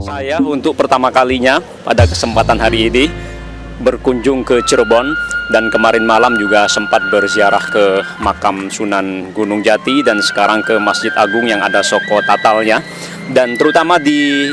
Saya untuk pertama kalinya pada kesempatan hari ini berkunjung ke Cirebon, dan kemarin malam juga sempat berziarah ke makam Sunan Gunung Jati dan sekarang ke Masjid Agung yang ada Soko Tatalnya. Dan terutama di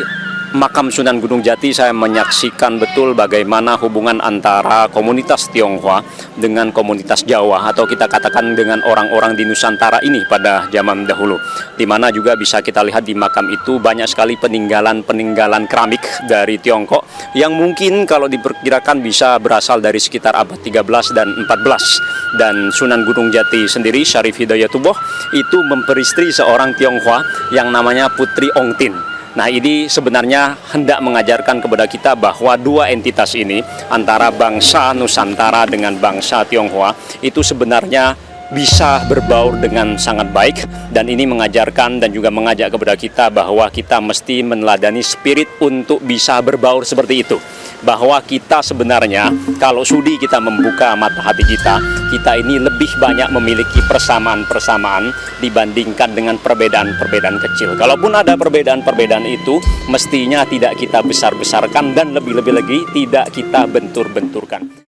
makam Sunan Gunung Jati saya menyaksikan betul bagaimana hubungan antara komunitas Tionghoa dengan komunitas Jawa, atau kita katakan dengan orang-orang di Nusantara ini pada zaman dahulu, di mana juga bisa kita lihat di makam itu banyak sekali peninggalan-peninggalan keramik dari Tiongkok yang mungkin kalau diperkirakan bisa berasal dari sekitar abad 13 dan 14. Dan Sunan Gunung Jati sendiri, Syarif Hidayatullah, itu memperistri seorang Tionghoa yang namanya Putri Ongtin. Nah, ini sebenarnya hendak mengajarkan kepada kita bahwa dua entitas ini, antara bangsa Nusantara dengan bangsa Tionghoa, itu sebenarnya bisa berbaur dengan sangat baik. Dan ini mengajarkan dan juga mengajak kepada kita bahwa kita mesti meneladani spirit untuk bisa berbaur seperti itu. Bahwa kita sebenarnya kalau sudi kita membuka mata hati kita ini lebih banyak memiliki persamaan-persamaan dibandingkan dengan perbedaan-perbedaan kecil. Kalaupun ada perbedaan-perbedaan itu, mestinya tidak kita besar-besarkan dan lebih-lebih lagi tidak kita bentur-benturkan.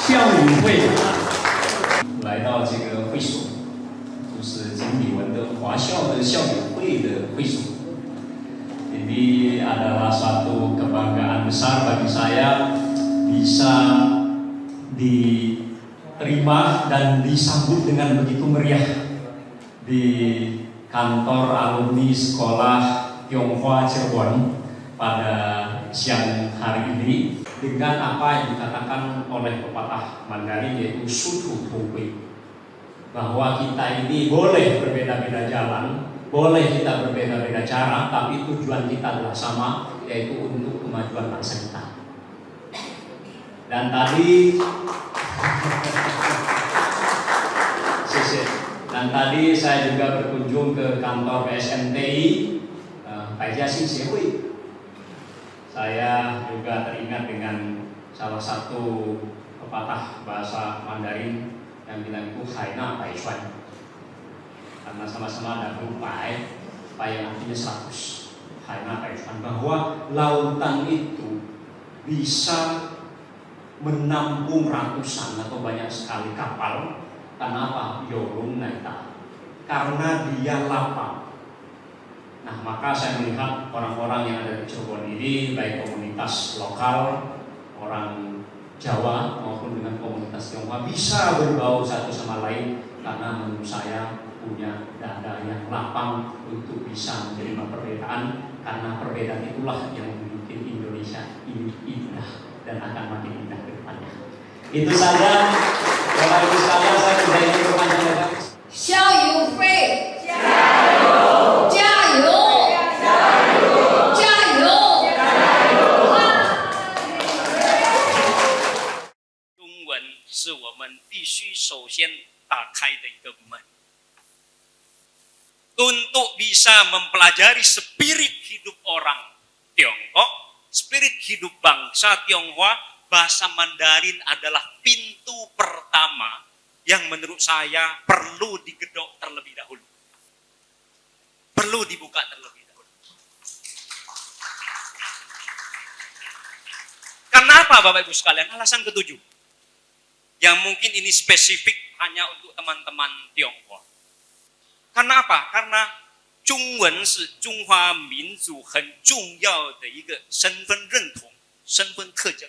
校友会来到这个会所，就是简体文的华校的校友会的会所。Ini adalah suatu kebanggaan besar bagi saya bisa diterima dan disambut dengan begitu meriah di kantor alumni sekolah Tionghoa Cirebon pada siang hari ini dengan apa yang dikatakan oleh pepatah Mandarin yaitu sutu hui, bahwa kita ini boleh berbeda-beda jalan, boleh kita berbeda-beda cara, tapi tujuan kita adalah sama, yaitu untuk kemajuan bangsa kita. Dan tadi Dan tadi saya juga berkunjung ke kantor PSMTI Paijiaxing Xiehui. Saya juga teringat dengan salah satu pepatah bahasa Mandarin yang bilang itu Haina Pai Chuan. Karena sama-sama ada huruf Pai, Pai yang artinya 100, Haina Pai Chuan, bahwa lautan itu bisa menampung ratusan atau banyak sekali kapal. Karena apa? Yorung naita. Karena dia lapang. Nah, maka saya melihat orang-orang yang ada di Cirebon ini, baik komunitas lokal, orang Jawa maupun dengan komunitas Tionghoa, bisa berbau satu sama lain karena menurut saya punya dada yang lapang untuk bisa menerima perbedaan, karena perbedaan itulah yang membuat Indonesia ini indah dan akan makin indah ke depannya. Itu saja. Bapak Ibu sekalian, saya tidak ingin berpanjang lebar. 校友会，加油！加油！加油！加油！中文是我们必须首先打开的一个门。Untuk bisa mempelajari spirit hidup orang Tiongkok, spirit hidup bangsa Tionghoa, bahasa Mandarin adalah pintu pertama yang menurut saya perlu digedok terlebih dahulu. Perlu dibuka terlebih dahulu. Kenapa Bapak Ibu sekalian? Alasan ketujuh. Yang mungkin ini spesifik hanya untuk teman-teman Tionghoa. Karena apa? Karena 中文是中华民族很重要的一个身份认同、身份特征。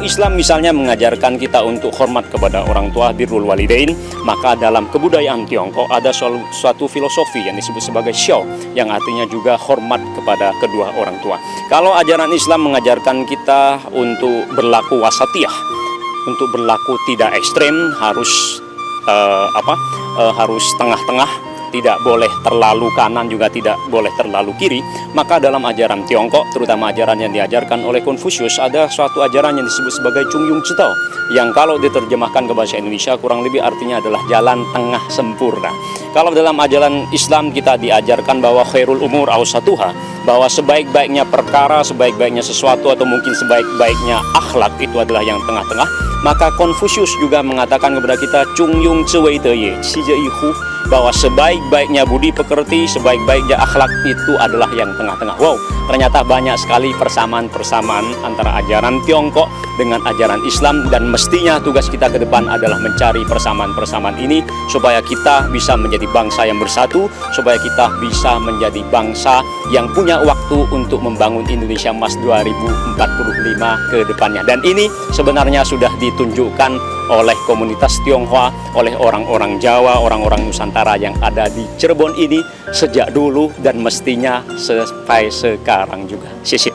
Islam misalnya mengajarkan kita untuk hormat kepada orang tua, birrul walidain, maka dalam kebudayaan Tiongkok ada suatu filosofi yang disebut sebagai xiao, yang artinya juga hormat kepada kedua orang tua. Kalau ajaran Islam mengajarkan kita untuk berlaku wasatiyah, untuk berlaku tidak ekstrem, harus harus tengah-tengah, tidak boleh terlalu kanan juga tidak boleh terlalu kiri. Maka dalam ajaran Tiongkok, terutama ajaran yang diajarkan oleh Konfusius, ada suatu ajaran yang disebut sebagai Chungyung Zhidao, yang kalau diterjemahkan ke bahasa Indonesia kurang lebih artinya adalah jalan tengah sempurna. Kalau dalam ajaran Islam kita diajarkan bahwa khairul umur awsatuha, bahwa sebaik-baiknya perkara, sebaik-baiknya sesuatu atau mungkin sebaik-baiknya akhlak itu adalah yang tengah-tengah. Maka Konfusius juga mengatakan kepada kita Chungyung Zhiwei de ye, Xije Yihu, bahwa sebaik-baiknya budi pekerti, sebaik-baiknya akhlak itu adalah yang tengah-tengah. Wow, ternyata banyak sekali persamaan-persamaan antara ajaran Tiongkok dengan ajaran Islam, dan mestinya tugas kita ke depan adalah mencari persamaan-persamaan ini supaya kita bisa menjadi bangsa yang bersatu, supaya kita bisa menjadi bangsa yang punya waktu untuk membangun Indonesia Emas 2045 ke depannya. Dan ini sebenarnya sudah ditunjukkan oleh komunitas Tionghoa, oleh orang-orang Jawa, orang-orang Nusantara yang ada di Cirebon ini sejak dulu dan mestinya sampai sekarang juga. Xie xie.